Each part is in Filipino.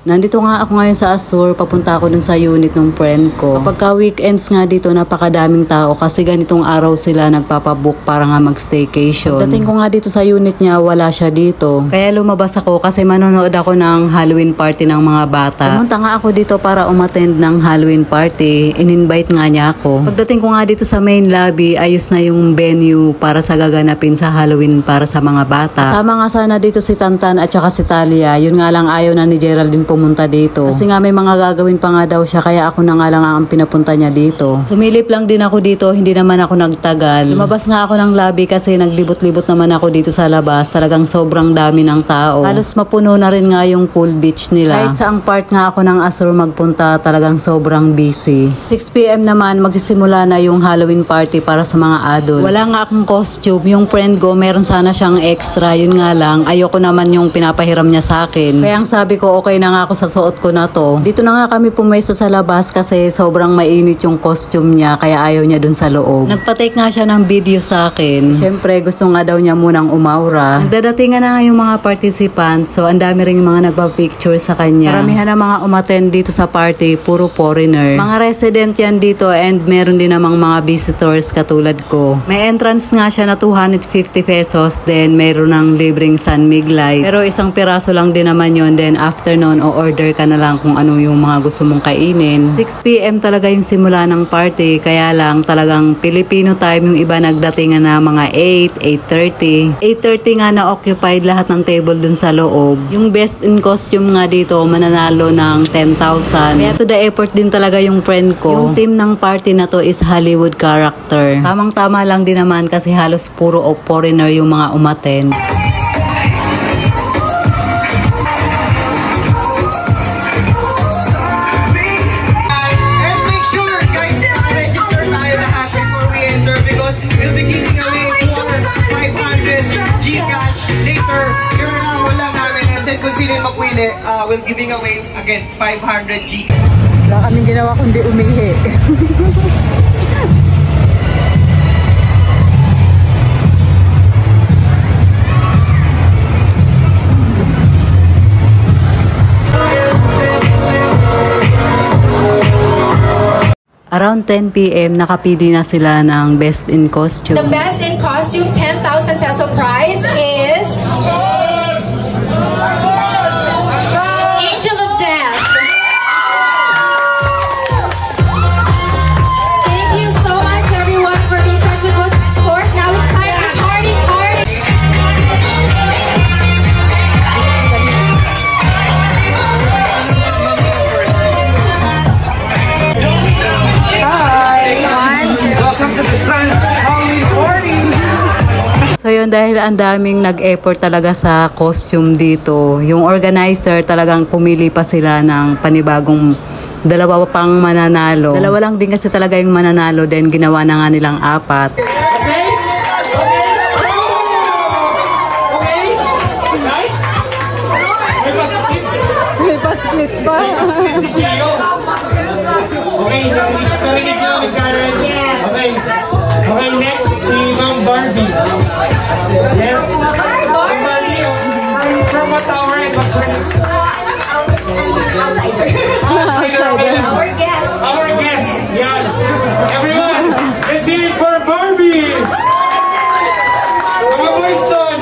Nandito nga ako ngayon sa Azure, papunta ako dun sa unit ng friend ko. Kapag weekends nga dito, napakadaming tao kasi ganitong araw sila nagpapabook para nga mag-staycation. Pagdating ko nga dito sa unit niya, wala siya dito. Kaya lumabas ako kasi manonood ako ng Halloween party ng mga bata. Pumunta nga ako dito para umattend ng Halloween party. In-invite nga niya ako. Pagdating ko nga dito sa main lobby, ayos na yung venue para sa gaganapin sa Halloween para sa mga bata. Kasama nga sana dito si Tantan at saka si Talia. Yun nga lang ayaw na ni Geraldine pumunta dito. Kasi nga may mga gagawin pa nga daw siya, kaya ako na nga lang ang pinapunta niya dito. Sumilip lang din ako dito, hindi naman ako nagtagal. Lumabas nga ako ng lobby kasi naglibot-libot naman ako dito sa labas. Talagang sobrang dami ng tao. Halos mapuno na rin nga yung pool beach nila. Kahit saang part nga ako ng Azure magpunta, talagang sobrang busy. 6 PM naman, magsisimula na yung Halloween party para sa mga adult. Wala nga akong costume. Yung friend ko, meron sana siyang extra. Yun nga lang, ayoko naman yung pinapahiram niya sa akin. Kaya ang sabi ko, okay na nga ako sa suot ko na to. Dito na nga kami pumesto sa labas kasi sobrang mainit yung costume niya, kaya ayaw niya dun sa loob. Nagpa-take nga siya ng video sa akin. Siyempre, gusto nga daw niya munang umaura. Nagdadatingan na nga yung mga participants, so ang dami rin mga nagpa-picture sa kanya. Karamihan ng mga umattend dito sa party, puro foreigner. Mga resident yan dito and meron din namang mga visitors katulad ko. May entrance nga siya na 250 pesos, then meron ng libreng sunmig light. Pero isang piraso lang din naman yun, then afternoon o order ka na lang kung ano yung mga gusto mong kainin. 6 PM talaga yung simula ng party, kaya lang talagang Filipino time, yung iba nagdatingan na mga 8:30. 8:30 nga na occupied lahat ng table dun sa loob. Yung best in costume nga dito, mananalo ng 10,000. Kaya to the effort din talaga yung friend ko. Yung team ng party na to is Hollywood character. Tamang-tama lang din naman kasi halos puro foreigner yung mga umattend. Kung sino yung magwili, we're giving away again 500 G. Wala kaming ginawa kundi umihi. Around 10 PM, nakapili na sila ng best in costume. The best in costume 10,000 peso prize is Angel of Death. Thank you so much everyone for being such a good sport. Now it's time to party. Welcome to the Sun's Halloween party! So yun, dahil ang daming nag-effort talaga sa costume dito, yung organizer talagang pumili pa sila ng panibagong dalawa pang mananalo. Dalawa lang din kasi talaga yung mananalo, then ginawa na nga nilang 4. May pa-split ba? Si Gio. Okay, narinig nyo, Miss Karen? Yes. Okay, next, si Ma'am Barbie. Yes? Barbie. From what hour and what's her name? Our guest. Our guest. Yan. Everyone, let's hear it for Barbie. Mga boys doon.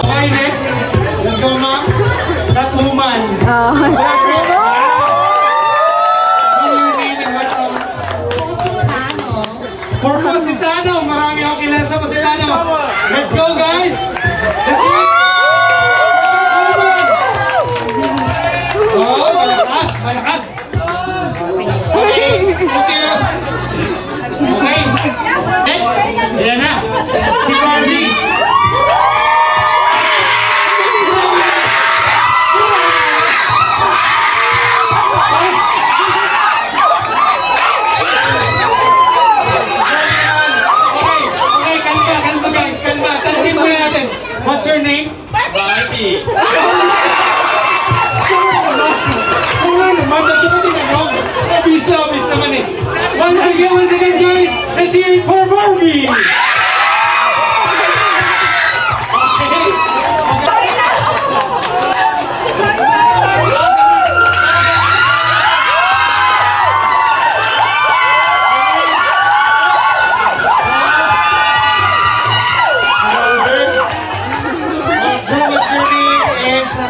Okay, next. Let's go, Ma'am. That woman. For Positano, marami akong kilala sa Positano. Let's go, guys! Let's see it! Oh, malakas! Malakas! Okay! Okay! Okay! Next! Yan na! Si Barbie! What's your name? Barbie! Obvious naman eh. Once again guys, let's hear it for Barbie! Okay.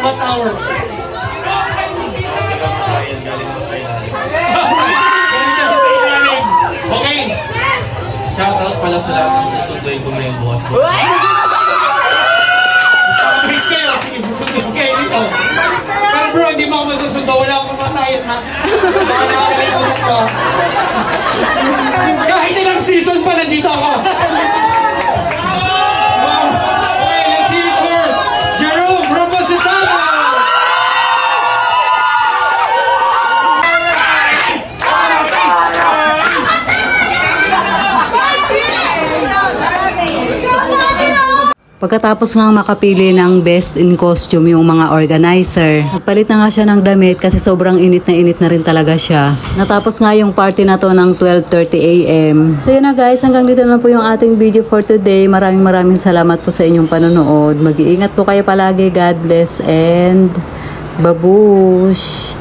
Karma Tower. Galing kasi sa ilalim. Okay. Shoutout pala sa lahat ng susunduin ko ngayong bukas ko. Wait kayo. Sige, susunod kayo dito. Pero bro, hindi mo ako masusundo. Wala akong matayan ha. Baka nakakalimutan ko. Kahit ilang season pa, nandito ako. Okay, let's see it for Jerome Rapositano. Pagkatapos nga makapili ng best in costume yung mga organizer, nagpalit na nga siya ng damit kasi sobrang init na rin talaga siya. Natapos nga yung party na to ng 12:30 AM. So yun na guys, hanggang dito na po yung ating video for today. Maraming salamat po sa inyong panonood. Mag-iingat po kayo palagi. God bless and babush!